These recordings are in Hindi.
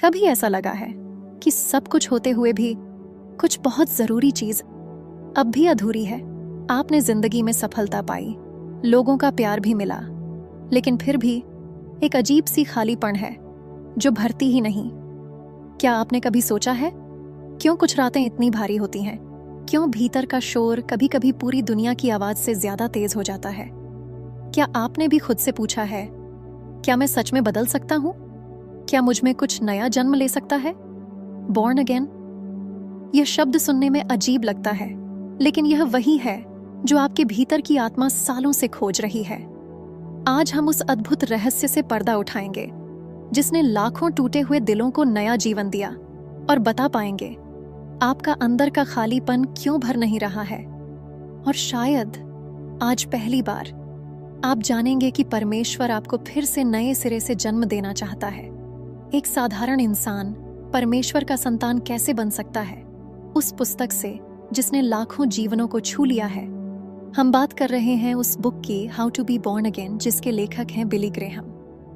कभी ऐसा लगा है कि सब कुछ होते हुए भी कुछ बहुत जरूरी चीज अब भी अधूरी है? आपने जिंदगी में सफलता पाई, लोगों का प्यार भी मिला, लेकिन फिर भी एक अजीब सी खालीपन है जो भरती ही नहीं। क्या आपने कभी सोचा है क्यों कुछ रातें इतनी भारी होती हैं? क्यों भीतर का शोर कभी कभी पूरी दुनिया की आवाज से ज्यादा तेज हो जाता है? क्या आपने भी खुद से पूछा है, क्या मैं सच में बदल सकता हूं? क्या मुझ में कुछ नया जन्म ले सकता है? बॉर्न अगेन, यह शब्द सुनने में अजीब लगता है, लेकिन यह वही है जो आपके भीतर की आत्मा सालों से खोज रही है। आज हम उस अद्भुत रहस्य से पर्दा उठाएंगे जिसने लाखों टूटे हुए दिलों को नया जीवन दिया, और बता पाएंगे आपका अंदर का खालीपन क्यों भर नहीं रहा है। और शायद आज पहली बार आप जानेंगे कि परमेश्वर आपको फिर से नए सिरे से जन्म देना चाहता है। एक साधारण इंसान परमेश्वर का संतान कैसे बन सकता है, उस पुस्तक से जिसने लाखों जीवनों को छू लिया है। हम बात कर रहे हैं उस बुक की, how to be born again, जिसके लेखक हैं बिली ग्रेहम।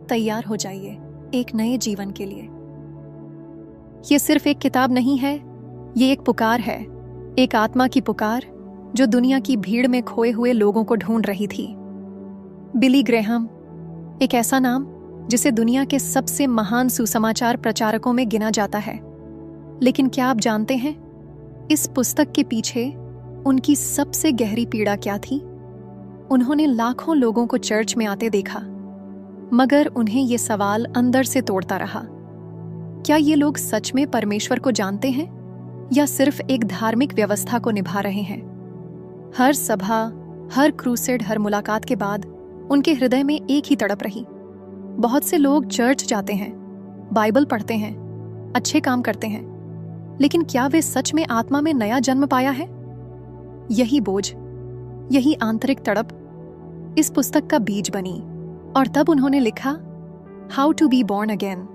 तैयार हो जाइए एक नए जीवन के लिए। ये सिर्फ एक किताब नहीं है, ये एक पुकार है, एक आत्मा की पुकार जो दुनिया की भीड़ में खोए हुए लोगों को ढूंढ रही थी। बिली ग्रेहम, एक ऐसा नाम जिसे दुनिया के सबसे महान सुसमाचार प्रचारकों में गिना जाता है। लेकिन क्या आप जानते हैं इस पुस्तक के पीछे उनकी सबसे गहरी पीड़ा क्या थी? उन्होंने लाखों लोगों को चर्च में आते देखा, मगर उन्हें ये सवाल अंदर से तोड़ता रहा, क्या ये लोग सच में परमेश्वर को जानते हैं या सिर्फ एक धार्मिक व्यवस्था को निभा रहे हैं? हर सभा, हर क्रूसेड, हर मुलाकात के बाद उनके हृदय में एक ही तड़प रही। बहुत से लोग चर्च जाते हैं, बाइबल पढ़ते हैं, अच्छे काम करते हैं, लेकिन क्या वे सच में आत्मा में नया जन्म पाया है? यही बोझ, यही आंतरिक तड़प इस पुस्तक का बीज बनी, और तब उन्होंने लिखा how to be born again,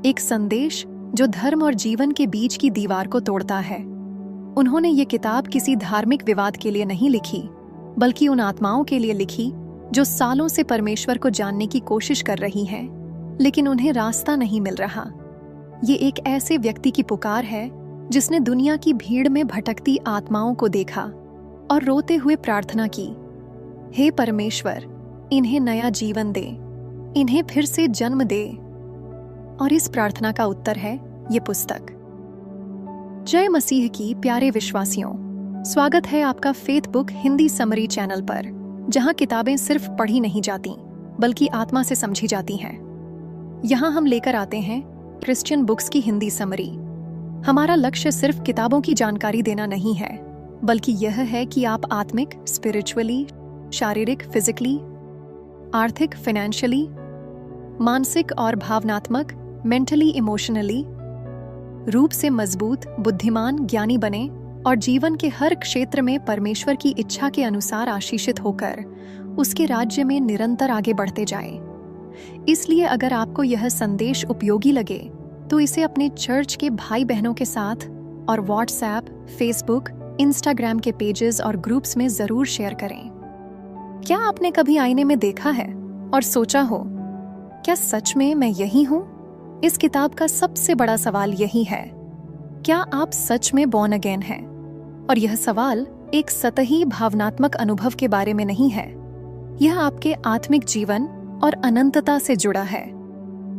एक संदेश जो धर्म और जीवन के बीच की दीवार को तोड़ता है। उन्होंने ये किताब किसी धार्मिक विवाद के लिए नहीं लिखी, बल्कि उन आत्माओं के लिए लिखी जो सालों से परमेश्वर को जानने की कोशिश कर रही हैं, लेकिन उन्हें रास्ता नहीं मिल रहा। ये एक ऐसे व्यक्ति की पुकार है जिसने दुनिया की भीड़ में भटकती आत्माओं को देखा और रोते हुए प्रार्थना की, हे परमेश्वर, इन्हें नया जीवन दे, इन्हें फिर से जन्म दे। और इस प्रार्थना का उत्तर है ये पुस्तक। जय मसीह की प्यारे विश्वासियों, स्वागत है आपका faith book Hindi summary channel पर, जहां किताबें सिर्फ पढ़ी नहीं जाती बल्कि आत्मा से समझी जाती हैं। यहां हम लेकर आते हैं क्रिश्चियन बुक्स की हिंदी समरी। हमारा लक्ष्य सिर्फ किताबों की जानकारी देना नहीं है, बल्कि यह है कि आप आत्मिक, स्पिरिचुअली, शारीरिक, फिजिकली, आर्थिक, फाइनेंशियली, मानसिक और भावनात्मक, मेंटली, इमोशनली रूप से मजबूत, बुद्धिमान, ज्ञानी बने और जीवन के हर क्षेत्र में परमेश्वर की इच्छा के अनुसार आशीषित होकर उसके राज्य में निरंतर आगे बढ़ते जाएं। इसलिए अगर आपको यह संदेश उपयोगी लगे तो इसे अपने चर्च के भाई बहनों के साथ और व्हाट्सएप, फेसबुक, इंस्टाग्राम के पेजेस और ग्रुप्स में जरूर शेयर करें। क्या आपने कभी आईने में देखा है और सोचा हो, क्या सच में मैं यही हूं? इस किताब का सबसे बड़ा सवाल यही है, क्या आप सच में बॉर्न अगेन हैं? और यह सवाल एक सतही भावनात्मक अनुभव के बारे में नहीं है, यह आपके आत्मिक जीवन और अनंतता से जुड़ा है।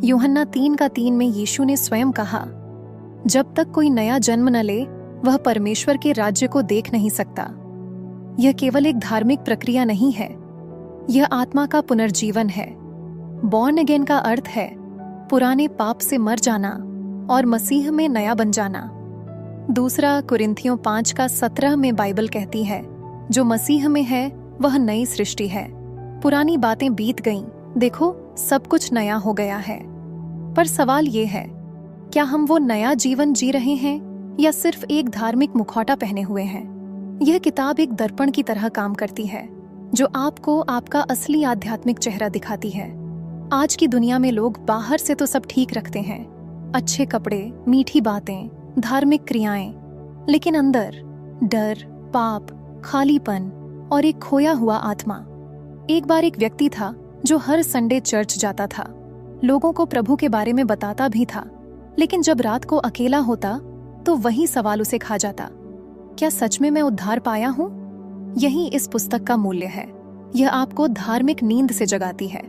यूहन्ना 3:3 में यीशु ने स्वयं कहा, जब तक कोई नया जन्म न ले वह परमेश्वर के राज्य को देख नहीं सकता। यह केवल एक धार्मिक प्रक्रिया नहीं है, यह आत्मा का पुनर्जीवन है। बॉर्न अगेन का अर्थ है पुराने पाप से मर जाना और मसीह में नया बन जाना। दूसरा कुरिन्थियों 5:17 में बाइबल कहती है, जो मसीह में है वह नई सृष्टि है, पुरानी बातें बीत गईं, देखो सब कुछ नया हो गया है। पर सवाल ये है, क्या हम वो नया जीवन जी रहे हैं या सिर्फ एक धार्मिक मुखौटा पहने हुए हैं? यह किताब एक दर्पण की तरह काम करती है जो आपको आपका असली आध्यात्मिक चेहरा दिखाती है। आज की दुनिया में लोग बाहर से तो सब ठीक रखते हैं, अच्छे कपड़े, मीठी बातें, धार्मिक क्रियाएं, लेकिन अंदर डर, पाप, खालीपन और एक खोया हुआ आत्मा। एक बार एक व्यक्ति था जो हर संडे चर्च जाता था, लोगों को प्रभु के बारे में बताता भी था, लेकिन जब रात को अकेला होता तो वही सवाल उसे खा जाता, क्या सच में मैं उद्धार पाया हूं? यही इस पुस्तक का मूल्य है। यह आपको धार्मिक नींद से जगाती है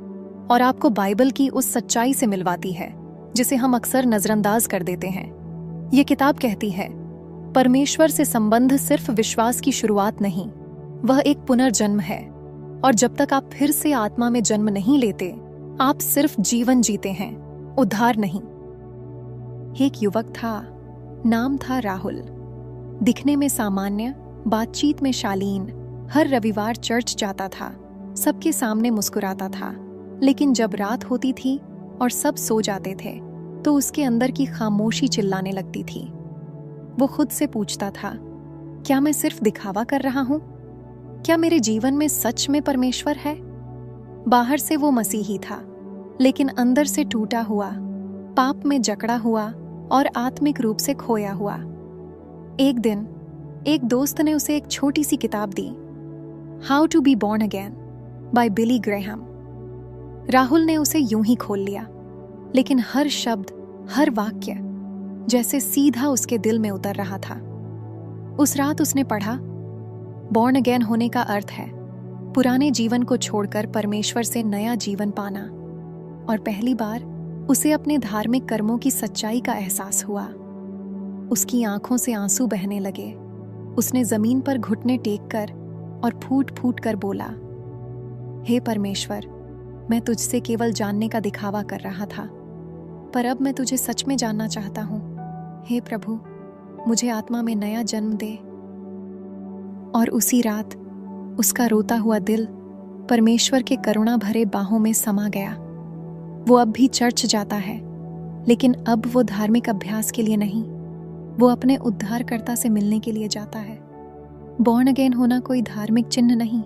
और आपको बाइबल की उस सच्चाई से मिलवाती है जिसे हम अक्सर नजरअंदाज कर देते हैं। यह किताब कहती है, परमेश्वर से संबंध सिर्फ विश्वास की शुरुआत नहीं, वह एक पुनर्जन्म है। और जब तक आप फिर से आत्मा में जन्म नहीं लेते, आप सिर्फ जीवन जीते हैं, उद्धार नहीं। एक युवक था, नाम था राहुल। दिखने में सामान्य, बातचीत में शालीन, हर रविवार चर्च जाता था, सबके सामने मुस्कुराता था। लेकिन जब रात होती थी और सब सो जाते थे तो उसके अंदर की खामोशी चिल्लाने लगती थी। वो खुद से पूछता था, क्या मैं सिर्फ दिखावा कर रहा हूं? क्या मेरे जीवन में सच में परमेश्वर है? बाहर से वो मसीही था, लेकिन अंदर से टूटा हुआ, पाप में जकड़ा हुआ और आत्मिक रूप से खोया हुआ। एक दिन एक दोस्त ने उसे एक छोटी सी किताब दी, how to be born again by Billy Graham. Rahul ने उसे यूं ही खोल लिया, लेकिन हर शब्द, हर वाक्य जैसे सीधा उसके दिल में उतर रहा था। उस रात उसने पढ़ा, बॉर्न अगेन होने का अर्थ है पुराने जीवन को छोड़कर परमेश्वर से नया जीवन पाना। और पहली बार उसे अपने धार्मिक कर्मों की सच्चाई का एहसास हुआ। उसकी आंखों से आंसू बहने लगे। उसने जमीन पर घुटने टेक कर और फूट फूट कर बोला, हे परमेश्वर, मैं तुझसे केवल जानने का दिखावा कर रहा था, पर अब मैं तुझे सच में जानना चाहता हूं। हे प्रभु, मुझे आत्मा में नया जन्म दे। और उसी रात उसका रोता हुआ दिल परमेश्वर के करुणा भरे बाहों में समा गया। वो अब भी चर्च जाता है, लेकिन अब वो धार्मिक अभ्यास के लिए नहीं, वो अपने उद्धारकर्ता से मिलने के लिए जाता है। बॉर्न अगेन होना कोई धार्मिक चिन्ह नहीं,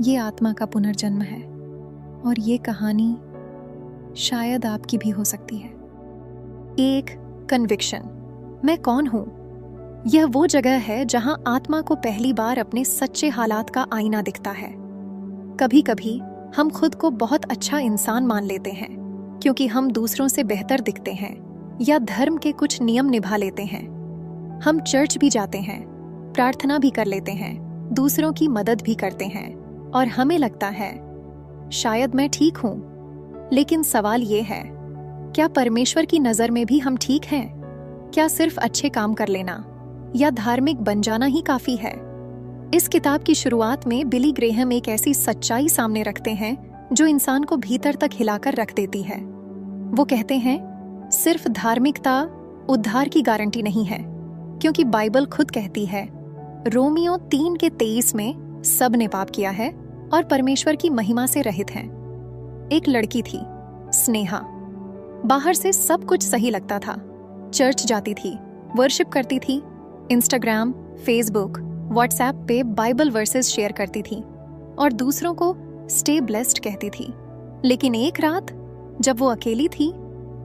ये आत्मा का पुनर्जन्म है। और ये कहानी शायद आपकी भी हो सकती है। एक कन्विक्शन, मैं कौन हूं? यह वो जगह है जहां आत्मा को पहली बार अपने सच्चे हालात का आईना दिखता है। कभी कभी हम खुद को बहुत अच्छा इंसान मान लेते हैं क्योंकि हम दूसरों से बेहतर दिखते हैं या धर्म के कुछ नियम निभा लेते हैं। हम चर्च भी जाते हैं, प्रार्थना भी कर लेते हैं, दूसरों की मदद भी करते हैं और हमें लगता है शायद मैं ठीक हूं। लेकिन सवाल ये है, क्या परमेश्वर की नजर में भी हम ठीक हैं? क्या सिर्फ अच्छे काम कर लेना या धार्मिक बन जाना ही काफी है? इस किताब की शुरुआत में बिली ग्रेहम एक ऐसी सच्चाई सामने रखते हैं जो इंसान को भीतर तक हिलाकर रख देती है। वो कहते हैं, सिर्फ धार्मिकता उद्धार की गारंटी नहीं है, क्योंकि बाइबल खुद कहती है, रोमियो 3:23 में सब ने पाप किया है और परमेश्वर की महिमा से रहित हैं। एक लड़की थी, स्नेहा। बाहर से सब कुछ सही लगता था, चर्च जाती थी, वर्शिप करती थी, इंस्टाग्राम, फेसबुक, व्हाट्सएप पे बाइबल वर्सेस शेयर करती थी और दूसरों को स्टे ब्लेस्ड कहती थी। लेकिन एक रात जब वो अकेली थी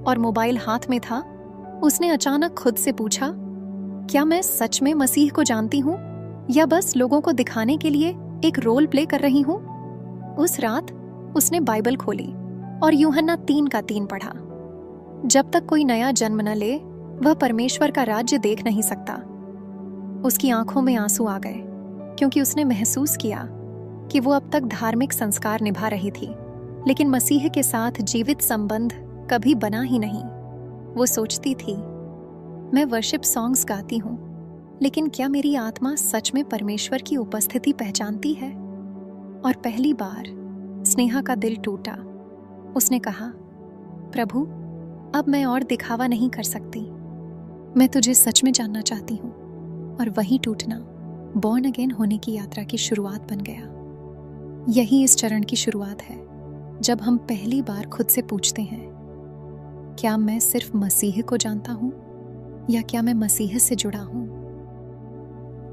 और मोबाइल हाथ में था, उसने अचानक खुद से पूछा, क्या मैं सच में मसीह को जानती हूँ या बस लोगों को दिखाने के लिए एक रोल प्ले कर रही हूँ? उस रात उसने बाइबल खोली और यूहन्ना 3:3 पढ़ा। जब तक कोई नया जन्म न ले, वह परमेश्वर का राज्य देख नहीं सकता। उसकी आंखों में आंसू आ गए क्योंकि उसने महसूस किया कि वो अब तक धार्मिक संस्कार निभा रही थी, लेकिन मसीह के साथ जीवित संबंध कभी बना ही नहीं। वो सोचती थी, मैं वर्शिप सॉन्ग्स गाती हूँ, लेकिन क्या मेरी आत्मा सच में परमेश्वर की उपस्थिति पहचानती है? और पहली बार स्नेहा का दिल टूटा। उसने कहा, प्रभु, अब मैं और दिखावा नहीं कर सकती, मैं तुझे सच में जानना चाहती हूँ। और वही टूटना बॉर्न अगेन होने की यात्रा की शुरुआत बन गया। यही इस चरण की शुरुआत है, जब हम पहली बार खुद से पूछते हैं, क्या मैं सिर्फ मसीह को जानता हूँ या क्या मैं मसीह से जुड़ा हूँ?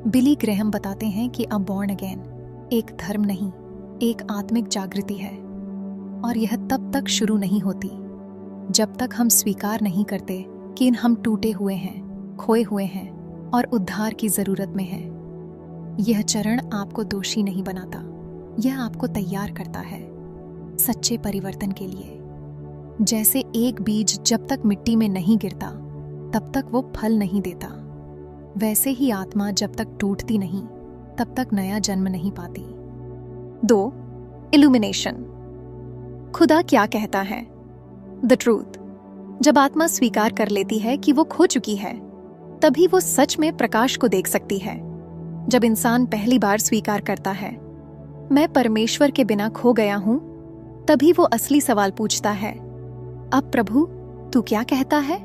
बिली ग्रेहम बताते हैं कि अब बॉर्न अगेन एक धर्म नहीं, एक आत्मिक जागृति है। और यह तब तक शुरू नहीं होती जब तक हम स्वीकार नहीं करते कि हम टूटे हुए हैं, खोए हुए हैं और उद्धार की जरूरत में हैं। यह चरण आपको दोषी नहीं बनाता, यह आपको तैयार करता है सच्चे परिवर्तन के लिए। जैसे एक बीज जब तक मिट्टी में नहीं गिरता तब तक वो फल नहीं देता, वैसे ही आत्मा जब तक टूटती नहीं तब तक नया जन्म नहीं पाती। 2. इल्यूमिनेशन। खुदा क्या कहता है? The truth. जब आत्मा स्वीकार कर लेती है कि वो खो चुकी है, तभी वो सच में प्रकाश को देख सकती है। जब इंसान पहली बार स्वीकार करता है, मैं परमेश्वर के बिना खो गया हूं, तभी वो असली सवाल पूछता है, अब प्रभु तू क्या कहता है?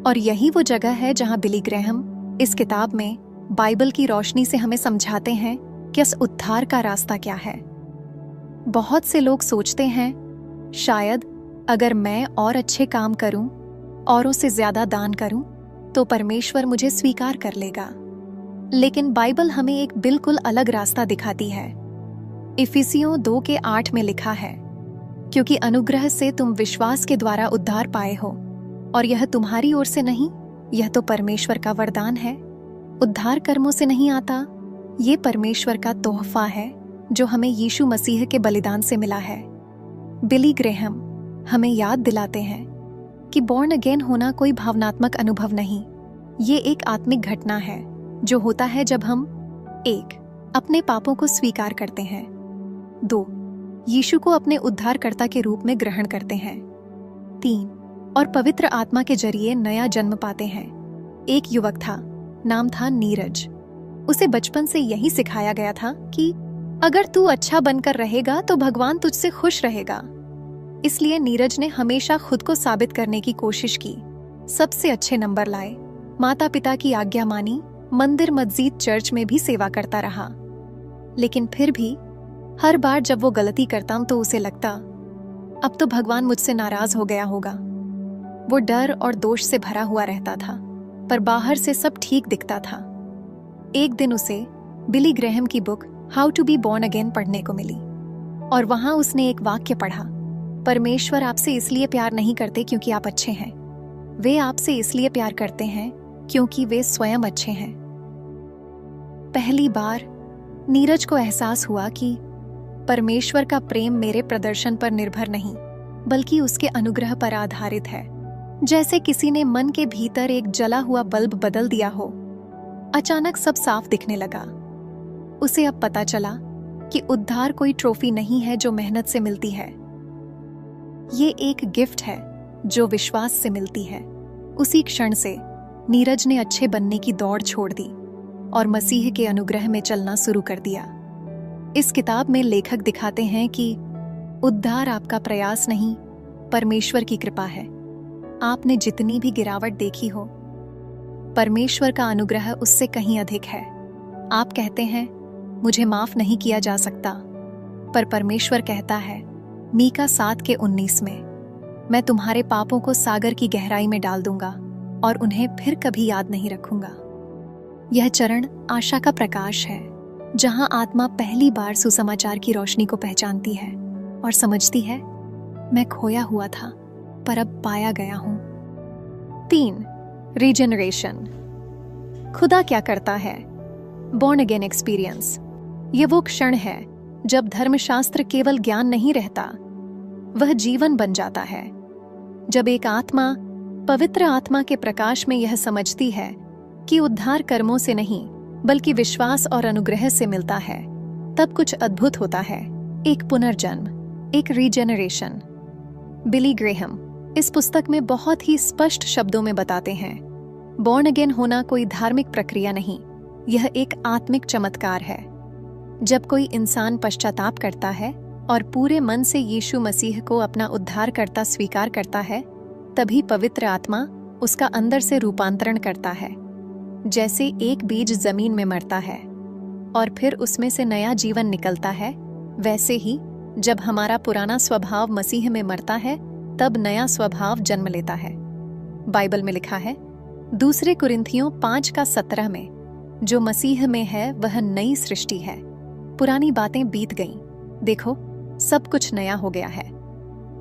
और यही वो जगह है जहां बिली ग्रैहम इस किताब में बाइबल की रोशनी से हमें समझाते हैं कि इस उद्धार का रास्ता क्या है। बहुत से लोग सोचते हैं, शायद अगर मैं और अच्छे काम करूं, औरों से ज्यादा दान करूं, तो परमेश्वर मुझे स्वीकार कर लेगा। लेकिन बाइबल हमें एक बिल्कुल अलग रास्ता दिखाती है। इफिसियों 2:8 में लिखा है, क्योंकि अनुग्रह से तुम विश्वास के द्वारा उद्धार पाए हो, और यह तुम्हारी ओर से नहीं, यह तो परमेश्वर का वरदान है। उद्धार कर्मों से नहीं आता, ये परमेश्वर का तोहफा है जो हमें यीशु मसीह के बलिदान से मिला है। बिली ग्रैहम हमें याद दिलाते हैं कि बॉर्न अगेन होना कोई भावनात्मक अनुभव नहीं, ये एक आत्मिक घटना है जो होता है जब हम 1. अपने पापों को स्वीकार करते हैं, 2. यीशु को अपने उद्धारकर्ता के रूप में ग्रहण करते हैं, 3. और पवित्र आत्मा के जरिए नया जन्म पाते हैं। एक युवक था, नाम था नीरज। उसे बचपन से यही सिखाया गया था कि अगर तू अच्छा बनकर रहेगा तो भगवान तुझसे खुश रहेगा। इसलिए नीरज ने हमेशा खुद को साबित करने की कोशिश की, सबसे अच्छे नंबर लाए, माता पिता की आज्ञा मानी, मंदिर मस्जिद चर्च में भी सेवा करता रहा। लेकिन फिर भी हर बार जब वो गलती करता तो उसे लगता, अब तो भगवान मुझसे नाराज हो गया होगा। वो डर और दोष से भरा हुआ रहता था, पर बाहर से सब ठीक दिखता था। एक दिन उसे बिली ग्रैहम की book how to be born again पढ़ने को मिली, और वहां उसने एक वाक्य पढ़ा, परमेश्वर आपसे इसलिए प्यार नहीं करते क्योंकि आप अच्छे हैं, वे आपसे इसलिए प्यार करते हैं क्योंकि वे स्वयं अच्छे हैं। पहली बार नीरज को एहसास हुआ कि परमेश्वर का प्रेम मेरे प्रदर्शन पर निर्भर नहीं, बल्कि उसके अनुग्रह पर आधारित है। जैसे किसी ने मन के भीतर एक जला हुआ बल्ब बदल दिया हो। अचानक सब साफ दिखने लगा। उसे अब पता चला कि उद्धार कोई ट्रॉफी नहीं है जो मेहनत से मिलती है, ये एक गिफ्ट है जो विश्वास से मिलती है। उसी क्षण से नीरज ने अच्छे बनने की दौड़ छोड़ दी और मसीह के अनुग्रह में चलना शुरू कर दिया। इस किताब में लेखक दिखाते हैं कि उद्धार आपका प्रयास नहीं, परमेश्वर की कृपा है। आपने जितनी भी गिरावट देखी हो, परमेश्वर का अनुग्रह उससे कहीं अधिक है। आप कहते हैं, मुझे माफ नहीं किया जा सकता, पर परमेश्वर कहता है मीका 7:19 में, मैं तुम्हारे पापों को सागर की गहराई में डाल दूंगा और उन्हें फिर कभी याद नहीं रखूंगा। यह चरण आशा का प्रकाश है, जहां आत्मा पहली बार सुसमाचार की रोशनी को पहचानती है और समझती है, मैं खोया हुआ था पर अब पाया गया हूं। 3. रीजेनरेशन। खुदा क्या करता है? Born again experience. यह वो क्षण है जब धर्मशास्त्र केवल ज्ञान नहीं रहता, वह जीवन बन जाता है। जब एक आत्मा पवित्र आत्मा के प्रकाश में यह समझती है कि उद्धार कर्मों से नहीं बल्कि विश्वास और अनुग्रह से मिलता है, तब कुछ अद्भुत होता है। एक पुनर्जन्म, एक रीजेनरेशन। बिली ग्रैहम इस पुस्तक में बहुत ही स्पष्ट शब्दों में बताते हैं, बॉर्न अगेन होना कोई धार्मिक प्रक्रिया नहीं, यह एक आत्मिक चमत्कार है। जब कोई इंसान पश्चाताप करता है और पूरे मन से यीशु मसीह को अपना उद्धारकर्ता स्वीकार करता है, तभी पवित्र आत्मा उसका अंदर से रूपांतरण करता है। जैसे एक बीज जमीन में मरता है और फिर उसमें से नया जीवन निकलता है, वैसे ही जब हमारा पुराना स्वभाव मसीह में मरता है, तब नया स्वभाव जन्म लेता है। बाइबल में लिखा है 2 कुरिन्थियों 5:17 में, जो मसीह में है वह नई सृष्टि है, पुरानी बातें बीत गईं, देखो सब कुछ नया हो गया है।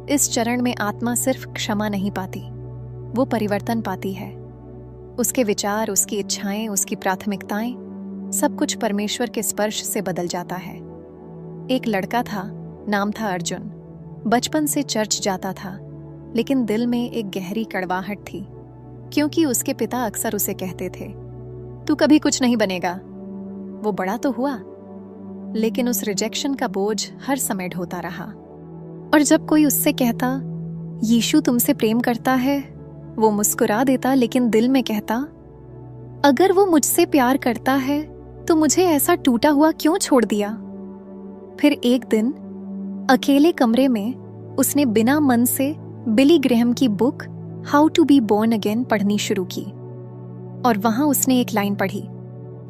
इस चरण में आत्मा सिर्फ क्षमा नहीं पाती, वो परिवर्तन पाती है। उसके विचार, उसकी इच्छाएं, उसकी प्राथमिकताएं, सब कुछ परमेश्वर के स्पर्श से बदल जाता है। एक लड़का था, नाम था अर्जुन। बचपन से चर्च जाता था, लेकिन दिल में एक गहरी कड़वाहट थी, क्योंकि उसके पिता अक्सर उसे कहते थे, तू कभी कुछ नहीं बनेगा। वो बड़ा तो हुआ, लेकिन उस रिजेक्शन का बोझ हर समय ढोता रहा। और जब कोई उससे कहता, यीशु तुमसे प्रेम करता है, वो मुस्कुरा देता, लेकिन दिल में कहता, अगर वो मुझसे प्यार करता है तो मुझे ऐसा टूटा हुआ क्यों छोड़ दिया। फिर एक दिन अकेले कमरे में उसने बिना मन से बिली ग्रेहम की book how to be born again पढ़नी शुरू की। और वहां उसने एक लाइन पढ़ी,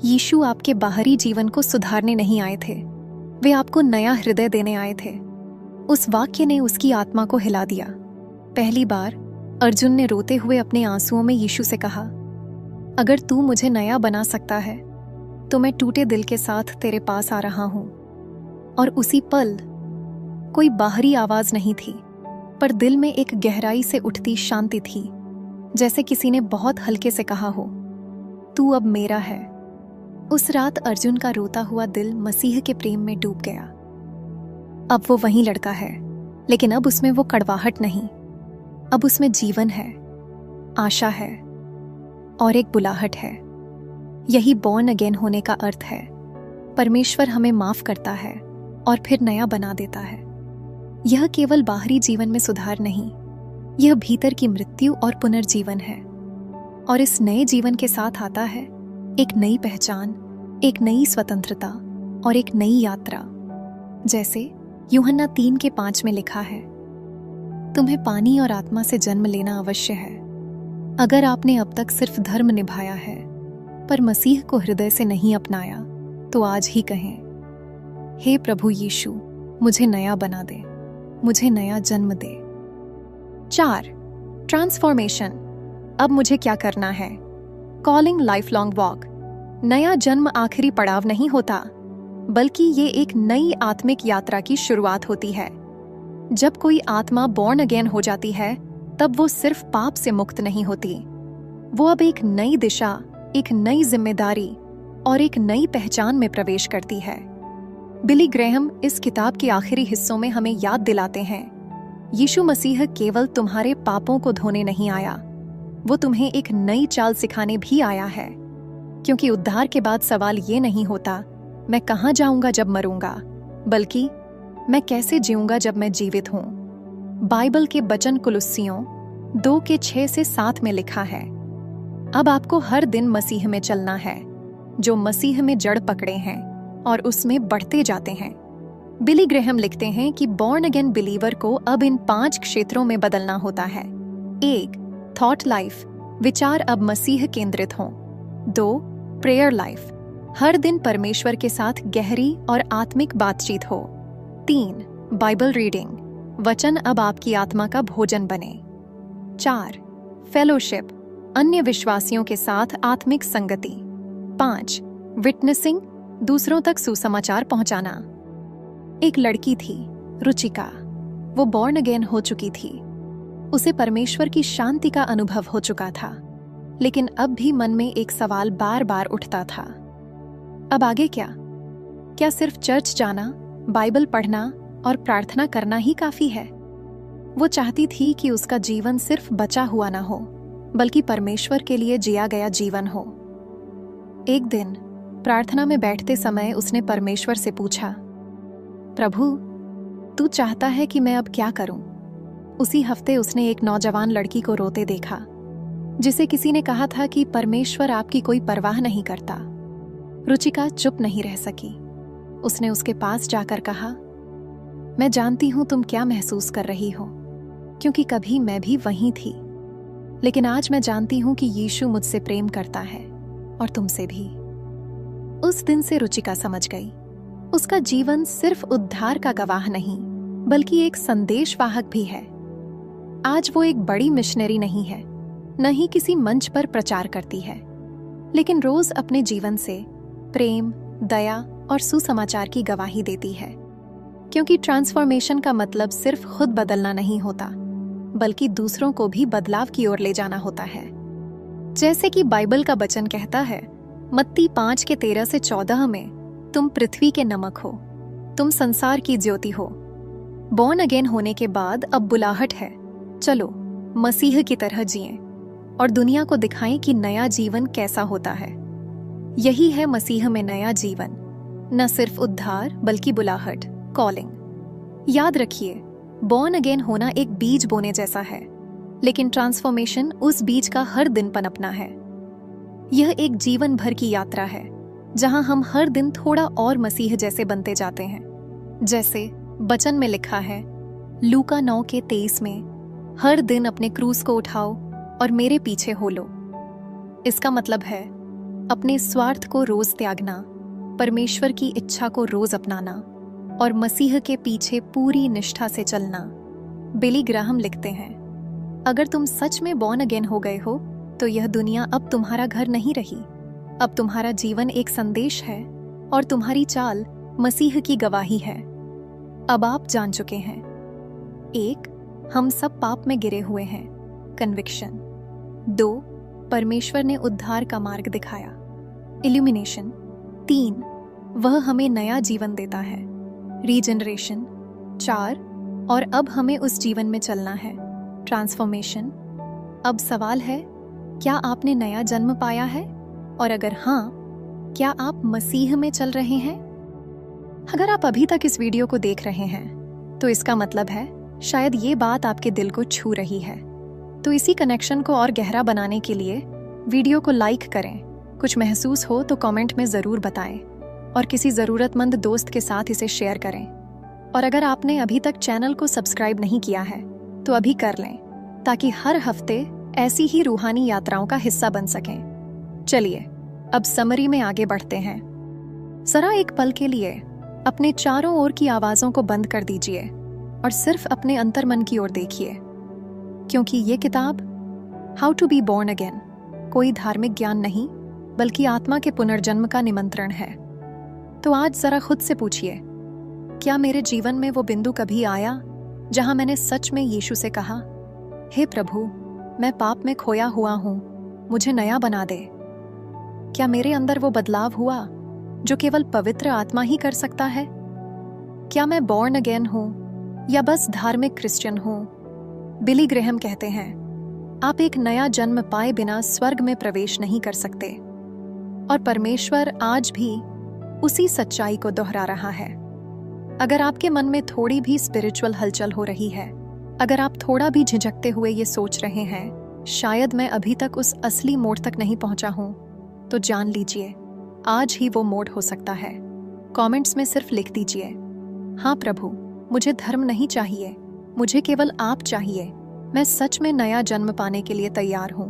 यीशु आपके बाहरी जीवन को सुधारने नहीं आए थे, वे आपको नया हृदय देने आए थे। उस वाक्य ने उसकी आत्मा को हिला दिया। पहली बार अर्जुन ने रोते हुए अपने आंसुओं में यीशु से कहा, अगर तू मुझे नया बना सकता है तो मैं टूटे दिल के साथ तेरे पास आ रहा हूं। और उसी पल कोई बाहरी आवाज नहीं थी, पर दिल में एक गहराई से उठती शांति थी, जैसे किसी ने बहुत हल्के से कहा हो, तू अब मेरा है। उस रात अर्जुन का रोता हुआ दिल मसीह के प्रेम में डूब गया। अब वो वही लड़का है, लेकिन अब उसमें वो कड़वाहट नहीं, अब उसमें जीवन है, आशा है और एक बुलाहट है। यही बॉर्न अगेन होने का अर्थ है। परमेश्वर हमें माफ करता है और फिर नया बना देता है। यह केवल बाहरी जीवन में सुधार नहीं, यह भीतर की मृत्यु और पुनर्जीवन है। और इस नए जीवन के साथ आता है एक नई पहचान, एक नई स्वतंत्रता और एक नई यात्रा। जैसे यूहन्ना 3:5 में लिखा है, तुम्हें पानी और आत्मा से जन्म लेना अवश्य है। अगर आपने अब तक सिर्फ धर्म निभाया है पर मसीह को हृदय से नहीं अपनाया, तो आज ही कहें, हे प्रभु यीशु, मुझे नया बना दे, मुझे नया जन्म दे। 4. ट्रांसफॉर्मेशन। अब मुझे क्या करना है? Calling life long walk. नया जन्म आखिरी पड़ाव नहीं होता, बल्कि ये एक नई आत्मिक यात्रा की शुरुआत होती है। जब कोई आत्मा बॉर्न अगेन हो जाती है, तब वो सिर्फ पाप से मुक्त नहीं होती, वो अब एक नई दिशा, एक नई जिम्मेदारी और एक नई पहचान में प्रवेश करती है। बिली ग्रेहम इस किताब के आखिरी हिस्सों में हमें याद दिलाते हैं, यीशु मसीह केवल तुम्हारे पापों को धोने नहीं आया, वो तुम्हें एक नई चाल सिखाने भी आया है। क्योंकि उद्धार के बाद सवाल ये नहीं होता, मैं कहाँ जाऊंगा जब मरूंगा, बल्कि मैं कैसे जीऊंगा जब मैं जीवित हूं। बाइबल के वचन कुलुस्सियों 2:6-7 में लिखा है, अब आपको हर दिन मसीह में चलना है, जो मसीह में जड़ पकड़े हैं और उसमें बढ़ते जाते हैं। बिली ग्रेहम लिखते हैं कि बॉर्न अगेन बिलीवर को अब इन 5 क्षेत्रों में बदलना होता है। 1. थॉट लाइफ, विचार अब मसीह केंद्रित हों। 2. प्रेयर लाइफ, हर दिन परमेश्वर के साथ गहरी और आत्मिक बातचीत हो। 3. बाइबल रीडिंग, वचन अब आपकी आत्मा का भोजन बने। 4. फेलोशिप, अन्य विश्वासियों के साथ आत्मिक संगति। 5. विटनेसिंग, दूसरों तक सुसमाचार पहुंचाना। एक लड़की थी, रुचिका। वो बॉर्न अगेन हो चुकी थी, उसे परमेश्वर की शांति का अनुभव हो चुका था, लेकिन अब भी मन में एक सवाल बार बार उठता था, अब आगे क्या? क्या सिर्फ चर्च जाना, बाइबल पढ़ना और प्रार्थना करना ही काफी है? वो चाहती थी कि उसका जीवन सिर्फ बचा हुआ ना हो, बल्कि परमेश्वर के लिए जिया गया जीवन हो। एक दिन प्रार्थना में बैठते समय उसने परमेश्वर से पूछा, प्रभु, तू चाहता है कि मैं अब क्या करूं? उसी हफ्ते उसने एक नौजवान लड़की को रोते देखा, जिसे किसी ने कहा था कि परमेश्वर आपकी कोई परवाह नहीं करता। रुचिका चुप नहीं रह सकी। उसने उसके पास जाकर कहा, मैं जानती हूं तुम क्या महसूस कर रही हो, क्योंकि कभी मैं भी वहीं थी, लेकिन आज मैं जानती हूं कि यीशु मुझसे प्रेम करता है और तुमसे भी। उस दिन से रुचिका समझ गई, उसका जीवन सिर्फ उद्धार का गवाह नहीं, बल्कि एक संदेशवाहक भी है। आज वो एक बड़ी मिशनरी नहीं है, न ही किसी मंच पर प्रचार करती है, लेकिन रोज अपने जीवन से प्रेम, दया और सुसमाचार की गवाही देती है। क्योंकि ट्रांसफॉर्मेशन का मतलब सिर्फ खुद बदलना नहीं होता, बल्कि दूसरों को भी बदलाव की ओर ले जाना होता है। जैसे कि बाइबल का वचन कहता है, मत्ती 5:13-14 में, तुम पृथ्वी के नमक हो, तुम संसार की ज्योति हो। बॉर्न अगेन होने के बाद अब बुलाहट है, चलो मसीह की तरह जिएं और दुनिया को दिखाएं कि नया जीवन कैसा होता है। यही है मसीह में नया जीवन, न सिर्फ उद्धार बल्कि बुलाहट, कॉलिंग। याद रखिए, बॉर्न अगेन होना एक बीज बोने जैसा है, लेकिन ट्रांसफॉर्मेशन उस बीज का हर दिन पनपना है। यह एक जीवन भर की यात्रा है, जहां हम हर दिन थोड़ा और मसीह जैसे बनते जाते हैं। जैसे वचन में लिखा है, लूका 9:23 में, हर दिन अपने क्रूस को उठाओ और मेरे पीछे हो लो। इसका मतलब है अपने स्वार्थ को रोज त्यागना, परमेश्वर की इच्छा को रोज अपनाना और मसीह के पीछे पूरी निष्ठा से चलना। बिली ग्राहम लिखते हैं, अगर तुम सच में बॉर्न अगेन हो गए हो तो यह दुनिया अब तुम्हारा घर नहीं रही। अब तुम्हारा जीवन एक संदेश है और तुम्हारी चाल मसीह की गवाही है। अब आप जान चुके हैं, 1, हम सब पाप में गिरे हुए हैं, कन्विक्शन। 2, परमेश्वर ने उद्धार का मार्ग दिखाया, इल्यूमिनेशन। 3, वह हमें नया जीवन देता है, रीजनरेशन। 4, और अब हमें उस जीवन में चलना है, ट्रांसफॉर्मेशन। अब सवाल है, क्या आपने नया जन्म पाया है? और अगर हाँ, क्या आप मसीह में चल रहे हैं? अगर आप अभी तक इस वीडियो को देख रहे हैं तो इसका मतलब है शायद ये बात आपके दिल को छू रही है। तो इसी कनेक्शन को और गहरा बनाने के लिए वीडियो को लाइक करें, कुछ महसूस हो तो कमेंट में ज़रूर बताएं और किसी ज़रूरतमंद दोस्त के साथ इसे शेयर करें। और अगर आपने अभी तक चैनल को सब्सक्राइब नहीं किया है तो अभी कर लें, ताकि हर हफ्ते ऐसी ही रूहानी यात्राओं का हिस्सा बन सकें। चलिए अब समरी में आगे बढ़ते हैं। जरा एक पल के लिए अपने चारों ओर की आवाज़ों को बंद कर दीजिए और सिर्फ अपने अंतर्मन की ओर देखिए, क्योंकि ये किताब how to be born again कोई धार्मिक ज्ञान नहीं बल्कि आत्मा के पुनर्जन्म का निमंत्रण है। तो आज जरा खुद से पूछिए, क्या मेरे जीवन में वो बिंदु कभी आया जहां मैंने सच में यीशु से कहा, हे प्रभु, मैं पाप में खोया हुआ हूं, मुझे नया बना दे? क्या मेरे अंदर वो बदलाव हुआ जो केवल पवित्र आत्मा ही कर सकता है? क्या मैं बॉर्न अगेन हूं या बस धार्मिक क्रिश्चियन हूं? बिली ग्रेहम कहते हैं, आप एक नया जन्म पाए बिना स्वर्ग में प्रवेश नहीं कर सकते। और परमेश्वर आज भी उसी सच्चाई को दोहरा रहा है। अगर आपके मन में थोड़ी भी स्पिरिचुअल हलचल हो रही है, अगर आप थोड़ा भी झिझकते हुए ये सोच रहे हैं, शायद मैं अभी तक उस असली मोड़ तक नहीं पहुंचा हूं, तो जान लीजिए आज ही वो मोड़ हो सकता है। कमेंट्स में सिर्फ लिख दीजिए, हाँ प्रभु, मुझे धर्म नहीं चाहिए, मुझे केवल आप चाहिए। मैं सच में नया जन्म पाने के लिए तैयार हूं।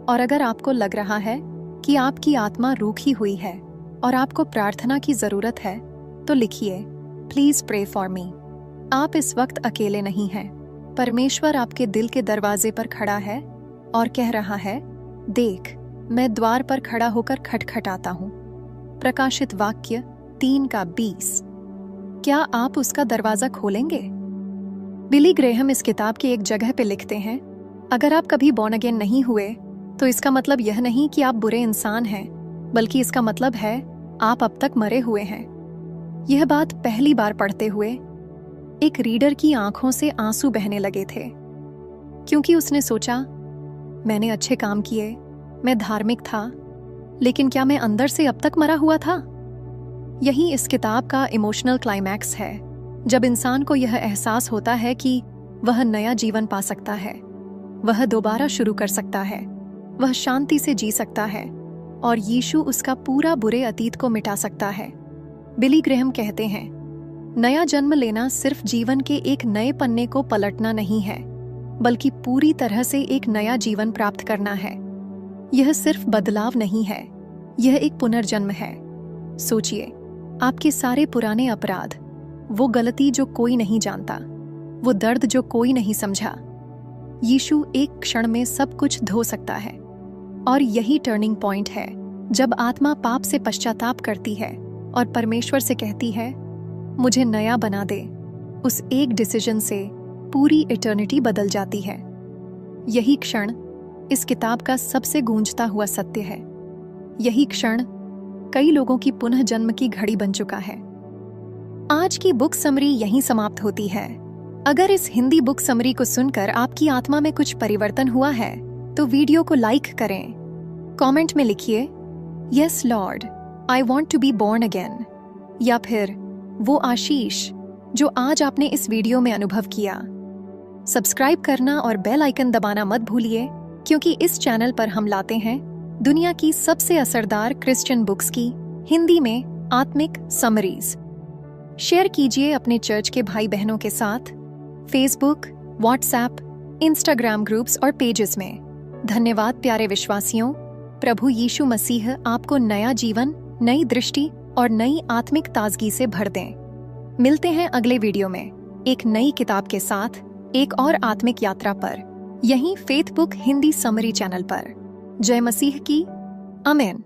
और अगर आपको लग रहा है कि आपकी आत्मा रूखी हुई है और आपको प्रार्थना की जरूरत है, तो लिखिए, प्लीज प्रे फॉर मी। आप इस वक्त अकेले नहीं हैं। परमेश्वर आपके दिल के दरवाजे पर खड़ा है और कह रहा है, देख, मैं द्वार पर खड़ा होकर खटखटाता हूं। प्रकाशित वाक्य 3:20। क्या आप उसका दरवाजा खोलेंगे? बिली ग्रेहम इस किताब की एक जगह पे लिखते हैं, अगर आप कभी बॉर्न अगेन नहीं हुए तो इसका मतलब यह नहीं कि आप बुरे इंसान हैं, बल्कि इसका मतलब है आप अब तक मरे हुए हैं। यह बात पहली बार पढ़ते हुए एक रीडर की आंखों से आंसू बहने लगे थे, क्योंकि उसने सोचा, मैंने अच्छे काम किए, मैं धार्मिक था, लेकिन क्या मैं अंदर से अब तक मरा हुआ था? यही इस किताब का इमोशनल क्लाइमैक्स है, जब इंसान को यह एहसास होता है कि वह नया जीवन पा सकता है, वह दोबारा शुरू कर सकता है, वह शांति से जी सकता है और यीशु उसका पूरा बुरे अतीत को मिटा सकता है। बिली ग्रेहम कहते हैं, नया जन्म लेना सिर्फ जीवन के एक नए पन्ने को पलटना नहीं है, बल्कि पूरी तरह से एक नया जीवन प्राप्त करना है। यह सिर्फ बदलाव नहीं है, यह एक पुनर्जन्म है। सोचिए, आपके सारे पुराने अपराध, वो गलती जो कोई नहीं जानता, वो दर्द जो कोई नहीं समझा, यीशु एक क्षण में सब कुछ धो सकता है। और यही टर्निंग पॉइंट है, जब आत्मा पाप से पश्चाताप करती है और परमेश्वर से कहती है, मुझे नया बना दे। उस एक डिसीजन से पूरी इटर्निटी बदल जाती है। यही क्षण इस किताब का सबसे गूंजता हुआ सत्य है। यही क्षण कई लोगों की पुनः जन्म की घड़ी बन चुका है। आज की बुक समरी यहीं समाप्त होती है। अगर इस हिंदी बुक समरी को सुनकर आपकी आत्मा में कुछ परिवर्तन हुआ है तो वीडियो को लाइक करें। कमेंट में लिखिए, yes lord, I want to be born again, या फिर वो आशीष जो आज आपने इस वीडियो में अनुभव किया। सब्सक्राइब करना और बेल आइकन दबाना मत भूलिए, क्योंकि इस चैनल पर हम लाते हैं दुनिया की सबसे असरदार क्रिश्चियन बुक्स की हिंदी में आत्मिक समरीज। शेयर कीजिए अपने चर्च के भाई बहनों के साथ, फेसबुक, व्हाट्सएप, इंस्टाग्राम ग्रुप्स और पेजेस में। धन्यवाद प्यारे विश्वासियों। प्रभु यीशु मसीह आपको नया जीवन, नई दृष्टि और नई आत्मिक ताजगी से भर दें। मिलते हैं अगले वीडियो में एक नई किताब के साथ, एक और आत्मिक यात्रा पर, यहीं faith book Hindi summary channel पर। जय मसीह की। आमीन।